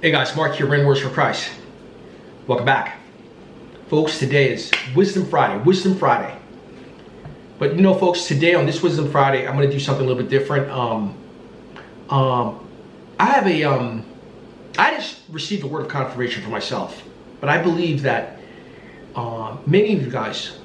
Hey guys, Mark here, Reigning Warriors for Christ. Welcome back. Folks, today is Wisdom Friday. But you know, folks, today on this Wisdom Friday, I'm going to do something a little bit different. I just received a word of confirmation for myself. But I believe that many of you guys,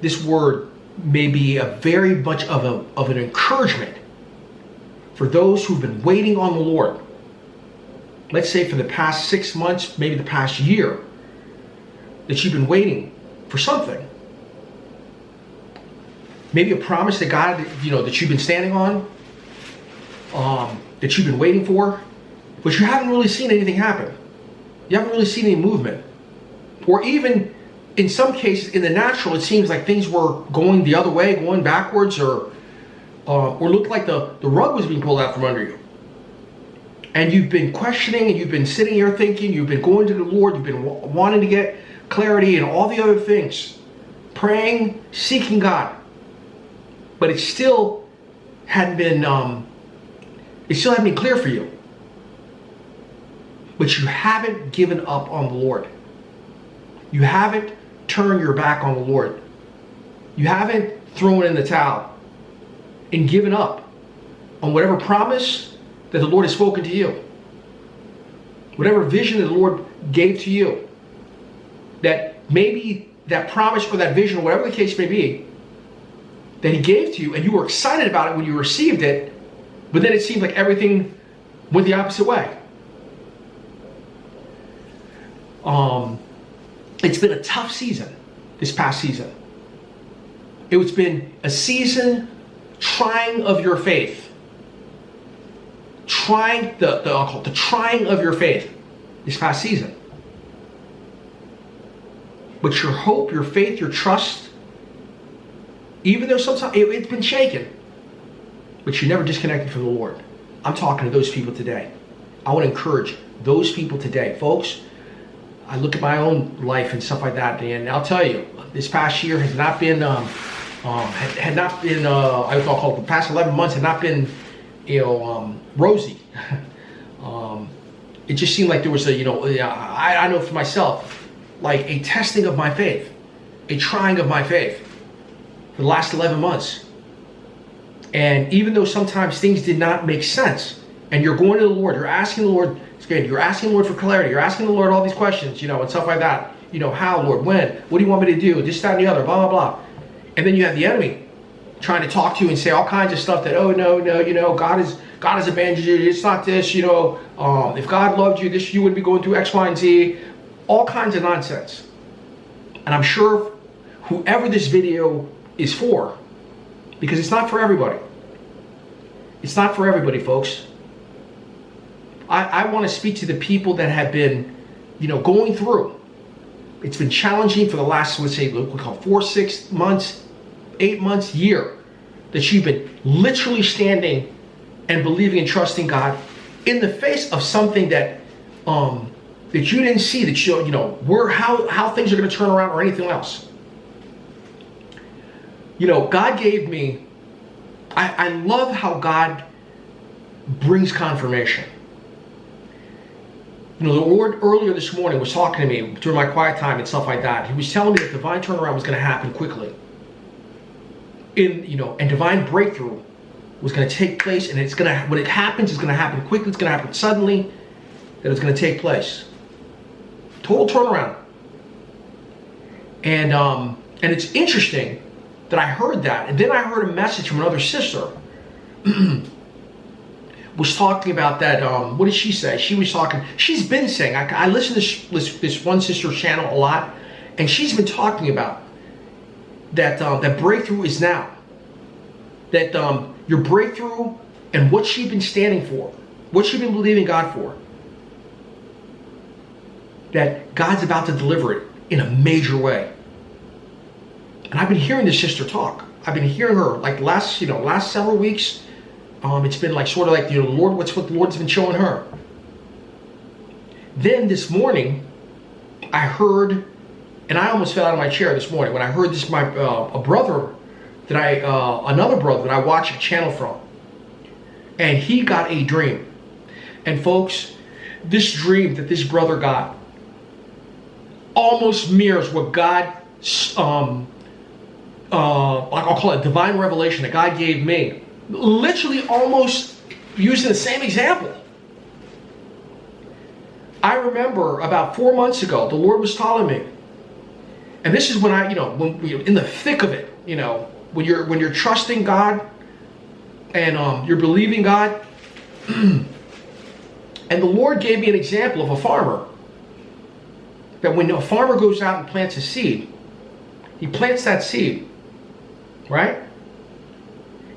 this word may be a very much of an encouragement for those who've been waiting on the Lord. Let's say for the past 6 months, maybe the past year, that you've been waiting for something. Maybe a promise that God, that you've been standing on, that you've been waiting for, but you haven't really seen anything happen. You haven't really seen any movement. Or even, in some cases, in the natural, it seems like things were going the other way, going backwards, or looked like the rug was being pulled out from under you. And you've been questioning, and you've been sitting here thinking, you've been going to the Lord, you've been wanting to get clarity and all the other things, praying, seeking God. But it still hadn't been clear for you. But you haven't given up on the Lord. You haven't turned your back on the Lord. You haven't thrown in the towel and given up on whatever promise that the Lord has spoken to you. Whatever vision that the Lord gave to you. That maybe that promise or that vision, or whatever the case may be, that He gave to you, and you were excited about it when you received it, but then it seemed like everything went the opposite way. It's been a tough season, this past season. It's been a season trying of your faith. The trying of your faith this past season. But your hope, your faith, your trust, even though sometimes it's been shaken, but you never disconnected from the Lord. I'm talking to those people today. I want to encourage those people today. Folks, I look at my own life and stuff like that, and I'll tell you, this past year has not been, I would call it the past 11 months have not been, rosy. It just seemed like there was I know for myself, like a testing of my faith, a trying of my faith for the last 11 months. And even though sometimes things did not make sense, and you're going to the Lord, you're asking the Lord, you're asking the Lord for clarity, you're asking the Lord all these questions, and stuff like that. How, Lord, when, what do you want me to do, this, that, and the other, blah, blah, blah. And then you have the enemy trying to talk to you and say all kinds of stuff that, oh, no, God has abandoned you, it's not this, if God loved you, you wouldn't be going through X, Y, and Z, all kinds of nonsense. And I'm sure whoever this video is for, because it's not for everybody. It's not for everybody, folks. I want to speak to the people that have been, going through. It's been challenging for the last, let's say, we call 4, 6 months, 8 months, year, that you've been literally standing and believing and trusting God in the face of something that that you didn't see, that how things are going to turn around or anything else. God gave me. I love how God brings confirmation. The Lord earlier this morning was talking to me during my quiet time and stuff like that. He was telling me that divine turnaround was going to happen quickly. And divine breakthrough was going to take place, and when it happens, it's going to happen quickly, it's going to happen suddenly, that it's going to take place. Total turnaround. And it's interesting that I heard that, and then I heard a message from another sister was talking about that. What did she say? She's been saying, I listen to this one sister's channel a lot, and she's been talking about that breakthrough is now. That your breakthrough and what she's been standing for, what she's been believing God for, that God's about to deliver it in a major way. And I've been hearing this sister talk. I've been hearing her like last several weeks. It's been like sort of like Lord, what the Lord's been showing her. Then this morning, I heard, and I almost fell out of my chair this morning when I heard this. Another brother that I watch a channel from, and he got a dream. And folks, this dream that this brother got almost mirrors what God, I'll call it divine revelation that God gave me. Literally almost using the same example. I remember about 4 months ago, the Lord was telling me, and this is when when we're in the thick of it, when you're trusting God and you're believing God. And the Lord gave me an example of a farmer. That when a farmer goes out and plants a seed, he plants that seed, right?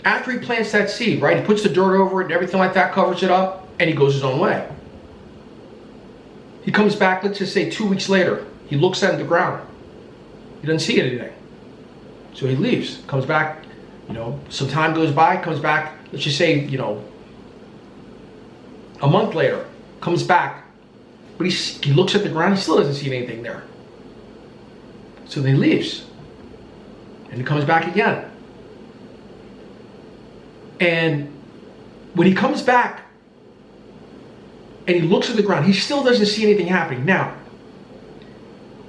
After he plants that seed, right, he puts the dirt over it and everything like that, covers it up, and he goes his own way. He comes back, let's just say 2 weeks later, he looks at the ground. He doesn't see anything. So he leaves, comes back, some time goes by, comes back, let's just say, a month later, comes back, but he looks at the ground, he still doesn't see anything there. So then he leaves, and he comes back again. And when he comes back, and he looks at the ground, he still doesn't see anything happening. Now,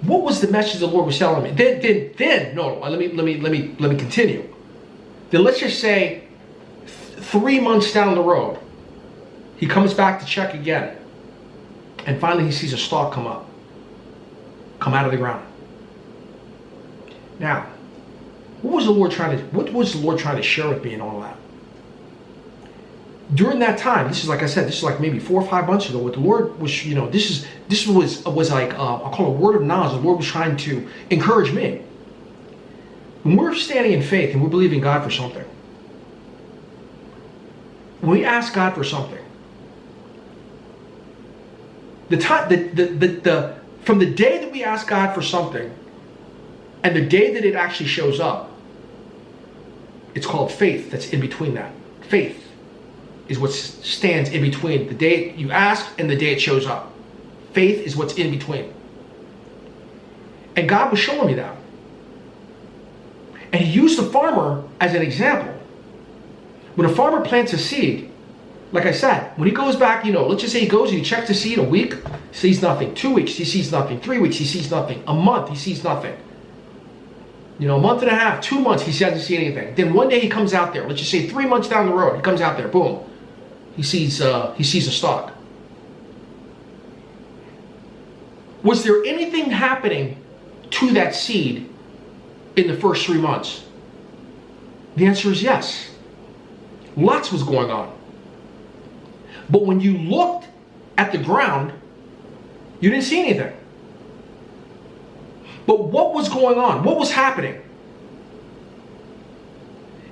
what was the message the Lord was telling me? Let me continue. Then let's just say 3 months down the road, he comes back to check again. And finally he sees a stalk come out of the ground. Now, what was the Lord trying to share with me in all that? During that time, this is like I said, this is like maybe 4 or 5 months ago, what the Lord was, this was like, I'll call it a word of knowledge. The Lord was trying to encourage me. When we're standing in faith and we're believing God for something, when we ask God for something, from the day that we ask God for something and the day that it actually shows up, it's called faith. That's in between that. Faith is what stands in between the day you ask and the day it shows up. Faith is what's in between. And God was showing me that. And he used the farmer as an example. When a farmer plants a seed, like I said, when he goes back, let's just say he goes and he checks the seed a week, sees nothing. 2 weeks, he sees nothing. 3 weeks, he sees nothing. A month, he sees nothing. A month and a half, 2 months, he doesn't see anything. Then one day he comes out there. Let's just say 3 months down the road, he comes out there, boom. He sees a stalk. Was there anything happening to that seed in the first 3 months? The answer is yes. Lots was going on. But when you looked at the ground, you didn't see anything. But what was going on? What was happening?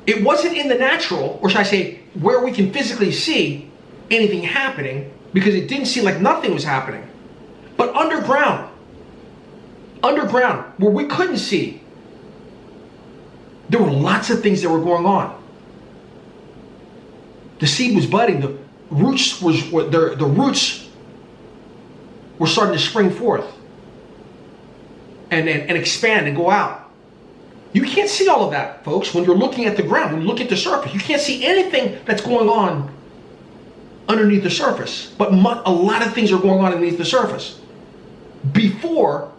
It wasn't in the natural, or should I say, where we can physically see anything happening, because it didn't seem like nothing was happening. But underground, where we couldn't see, there were lots of things that were going on. The seed was budding. The roots were starting to spring forth and expand and go out. You can't see all of that, folks, when you're looking at the ground, when you look at the surface. You can't see anything that's going on underneath the surface. But a lot of things are going on underneath the surface before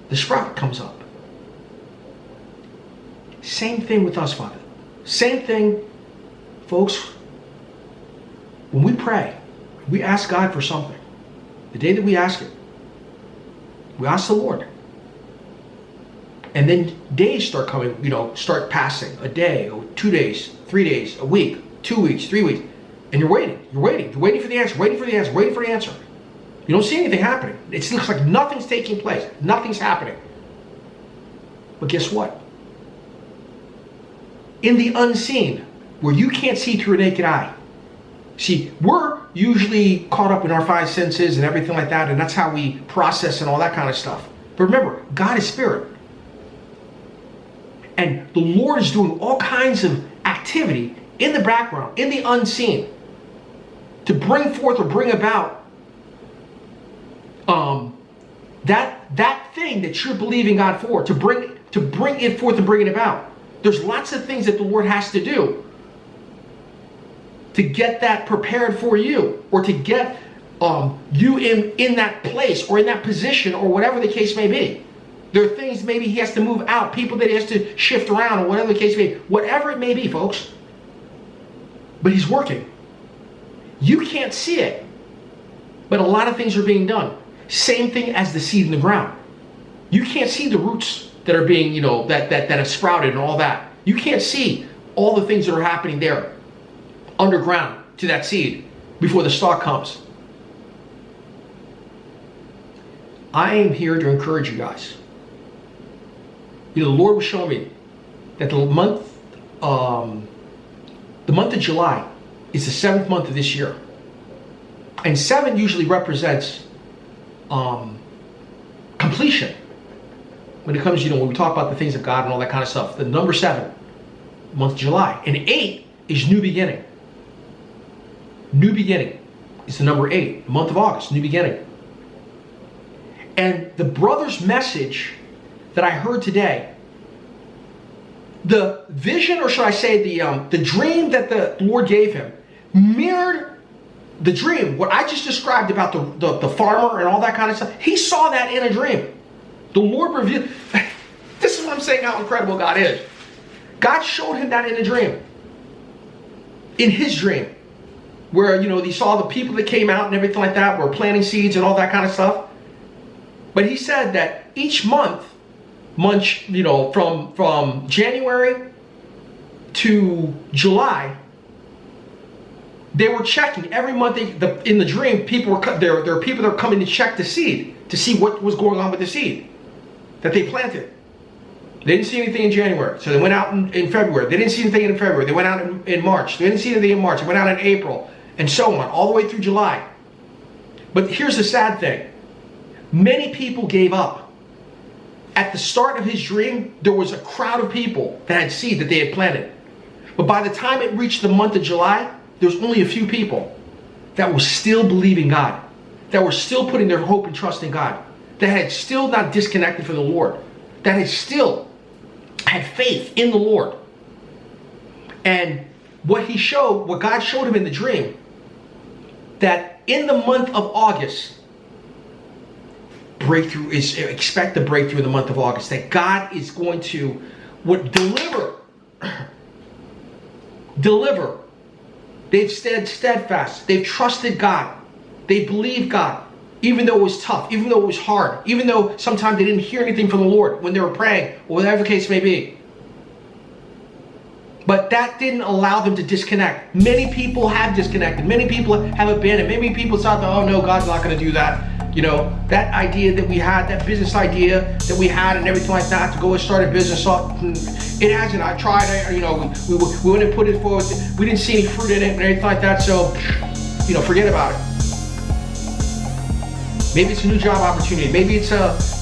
the sprout comes up. Same thing with us, Father. Same thing, folks. When we pray, we ask God for something. The day that we ask it, we ask the Lord. And then days start coming, start passing. A day, 2 days, 3 days, a week, 2 weeks, 3 weeks. And you're waiting for the answer, waiting for the answer. You don't see anything happening. It looks like nothing's taking place. Nothing's happening. But guess what? In the unseen, where you can't see through a naked eye. See, we're usually caught up in our 5 senses and everything like that, and that's how we process and all that kind of stuff. But remember, God is spirit. And the Lord is doing all kinds of activity in the background, in the unseen, to bring forth or bring about that thing that you're believing God for, to bring it forth and bring it about. There's lots of things that the Lord has to do to get that prepared for you, or to get you in that place or in that position or whatever the case may be. There are things maybe he has to move out, people that he has to shift around or whatever the case may be. Whatever it may be, folks. But he's working. You can't see it. But a lot of things are being done. Same thing as the seed in the ground. You can't see the roots that are being, you know, that have sprouted and all that. You can't see all the things that are happening there underground to that seed before the stalk comes. I am here to encourage you guys. You know, the Lord was showing me that the month of July is the 7th month of this year. And 7 usually represents completion. When it comes, you know, when we talk about the things of God and all that kind of stuff. The number 7, month of July. And 8 is new beginning. New beginning is the number 8. The month of August, new beginning. And the brother's message that I heard today, the vision, or should I say the dream that the Lord gave him, mirrored the dream, what I just described about the farmer and all that kind of stuff. He saw that in a dream. The Lord revealed. This is what I'm saying, how incredible God is. God showed him that in a dream. In his dream. Where, you know, he saw the people that came out and everything like that, were planting seeds and all that kind of stuff. But he said that each month, you know, from January to July, they were checking every month. In the dream, there are people that are coming to check the seed to see what was going on with the seed that they planted. They didn't see anything in January, so they went out in February. They didn't see anything in February. They went out in March. They didn't see anything in March. They went out in April, and so on, all the way through July. But here's the sad thing. Many people gave up. At the start of his dream, there was a crowd of people that had seed that they had planted. But by the time it reached the month of July, there was only a few people that were still believing God, that were still putting their hope and trust in God, that had still not disconnected from the Lord, that had still had faith in the Lord. And what God showed him in the dream, that in the month of August, expect the breakthrough in the month of August, that God is going to deliver. They've stayed steadfast. They've trusted God. They believed God, even though it was tough, even though it was hard, even though sometimes they didn't hear anything from the Lord when they were praying, or whatever the case may be. But that didn't allow them to disconnect. Many people have disconnected. Many people have abandoned. Many people thought, oh no, God's not going to do that. You know, that idea that we had, that business idea that we had and everything like that, to go and start a business, it hasn't. I tried, you know, we wouldn't put it forward. We didn't see any fruit in it and everything like that. So, you know, forget about it. Maybe it's a new job opportunity. Maybe it's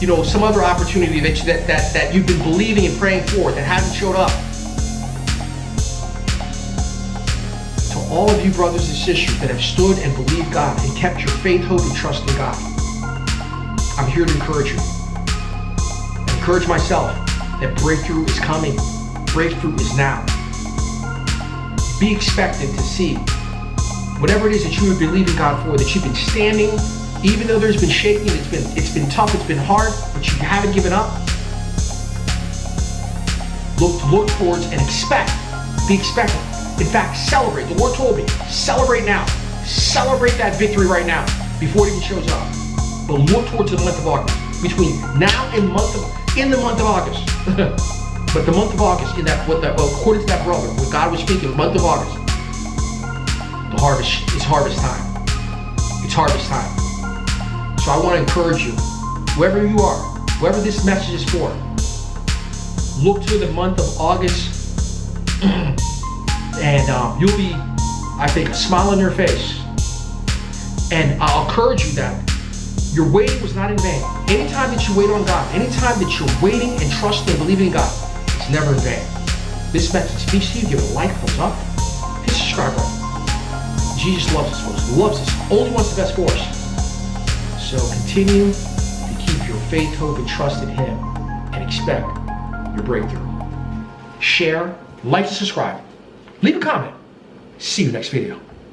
you know, some other opportunity that you've been believing and praying for that hasn't showed up. To all of you brothers and sisters that have stood and believed God and kept your faith, hope, and trust in God, I'm here to encourage you. Encourage myself that breakthrough is coming. Breakthrough is now. Be expectant to see whatever it is that you have been believing God for, that you've been standing, even though there's been shaking, it's been tough, it's been hard, but you haven't given up. Look towards and expect. Be expectant. In fact, celebrate. The Lord told me, celebrate now. Celebrate that victory right now before it even shows up. But look towards the month of August. Between now and in the month of August. But the month of August, according to that brother, when God was speaking, the month of August, the harvest is harvest time. It's harvest time. So I want to encourage you, whoever you are, whoever this message is for, look to the month of August, and you'll be, I think, a smile on your face. And I'll encourage you that your waiting was not in vain. Anytime that you wait on God, anytime that you're waiting and trusting and believing in God, it's never in vain. This message speaks to you. Give it a like, thumbs up, hit subscribe button. Jesus loves us, folks. Loves us. Only wants the best for us. So continue to keep your faith, hope, and trust in Him, and expect your breakthrough. Share, like, and subscribe. Leave a comment. See you next video.